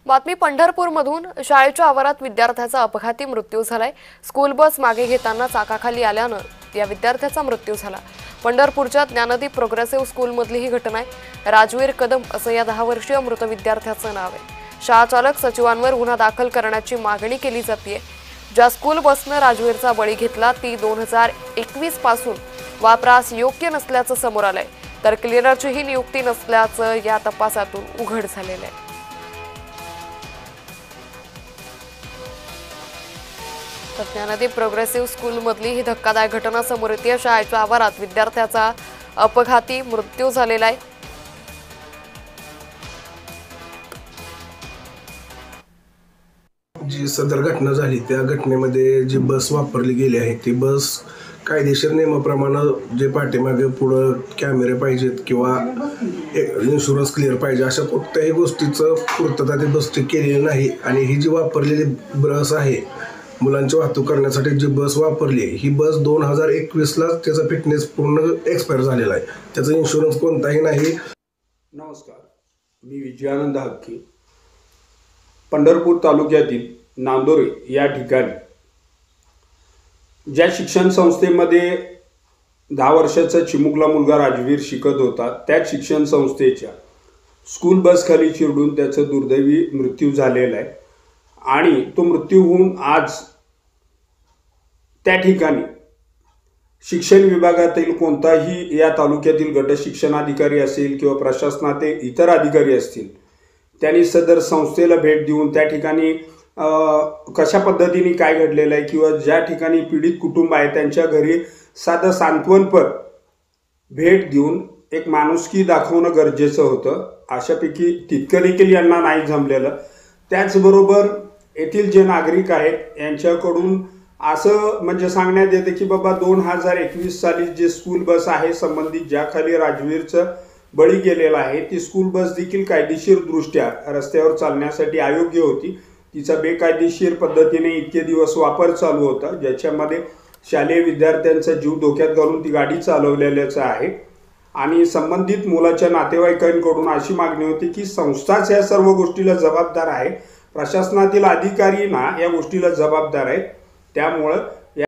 बातमी पंढरपूरमधून शाळेच्या आवारात विद्यार्थ्याचा अपघाती मृत्यू झालाय। स्कूल बस मागे घेताना चाकाखाली आल्यानं या विद्यार्थ्याचा मृत्यू झाला। पंढरपूरच्या ज्ञानदीप प्रोग्रेसिव्ह स्कूलमधली ही घटना आहे। राजवीर कदम असं या 10 वर्षीय मृत विद्यार्थ्याचं नाव आहे। शाळा चालक सचिवांवर गुन्हा दाखल करण्याची मागणी केली जाते। ज्या स्कूल बसनं राजवीरचा बळी घेतला ती 2021 पासून वापरास योग्य नसल्याचं समोर आलंय, तर क्लिनरची ही नियुक्ती नसल्याचं या तपासातून उघड झालेलं आहे। ज्ञानदीप प्रोग्रेसिव्ह स्कूलमधली ही धक्कादायक घटना समोर येते। शाळेच्या आवारात विद्यार्थ्याचा अपघाती मृत्यू झालेला आहे। जी सदर घटना झाली त्या घटनेमध्ये जी बस वापरली गेली आहे ती बस कायदेशीर नियमाप्रमाणे जे पाठीमागे पुढे कॅमेरे पाहिजेत किंवा इन्शुरन्स क्लिअर पाहिजे अशा कोणत्याही गोष्टीचं पूर्तता ती बसची केलेली नाही। आणि ही जी वापरलेली बस आहे, मुलांची वाहतूक करण्यासाठी जी बस वापरली ही बस 2021ला त्याचा फिटनेस पूर्ण एक्सपायर झालेला आहे, त्याचा इन्शुरन्स कोणताही नाही। नमस्कार, मी विजयानंद हक्की, पंढरपूर तालुक्यातील नांदोरे या ठिकाणी ज्या शिक्षण संस्थेमध्ये 10 वर्षाचा चिमुकला मुलगा राजवीर शिकत होता त्या शिक्षण संस्थेच्या स्कूल बस खाली चिरडून त्याचा दुर्दैवी मृत्यू झालेला आहे। आणि तो मृत्यू होऊन आज त्या ठिकाणी शिक्षण विभागातील कोणताही या तालुक्यातील गट शिक्षणाधिकारी असेल किंवा प्रशासनातील इतर अधिकारी असतील त्यांनी सदर संस्थेला भेट देऊन त्या ठिकाणी कशा पद्धतीने काय घडलेलं आहे किंवा ज्या ठिकाणी पीडित कुटुंब आहे त्यांच्या घरी साधं सांत्वनपर भेट देऊन एक माणुसकी दाखवणं गरजेचं होतं। अशापैकी तितकं देखील यांना नाही जमलेलं। त्याचबरोबर येथील जे नागरिक आहेत यांच्याकडून असं म्हणजे सांगण्यात येते की बाबा 2021 साली जे स्कूल बस आहे संबंधित ज्या खाली राजवीरचं बळी गेलेला आहे ती स्कूल बस देखील कायदेशीरदृष्ट्या रस्त्यावर चालण्यासाठी अयोग्य होती। तिचा बेकायदेशीर पद्धतीने इतके दिवस वापर चालू होता ज्याच्यामध्ये शालेय विद्यार्थ्यांचा जीव धोक्यात घालून ती गाडी चालवलेल्याचं आहे। आणि संबंधित मुलाच्या नातेवाईकांकडून अशी मागणी होती की संस्थाच या सर्व गोष्टीला जबाबदार आहे, प्रशासनातील अधिकारी ना या गोष्टीला जबाबदार आहेत। त्यामुळे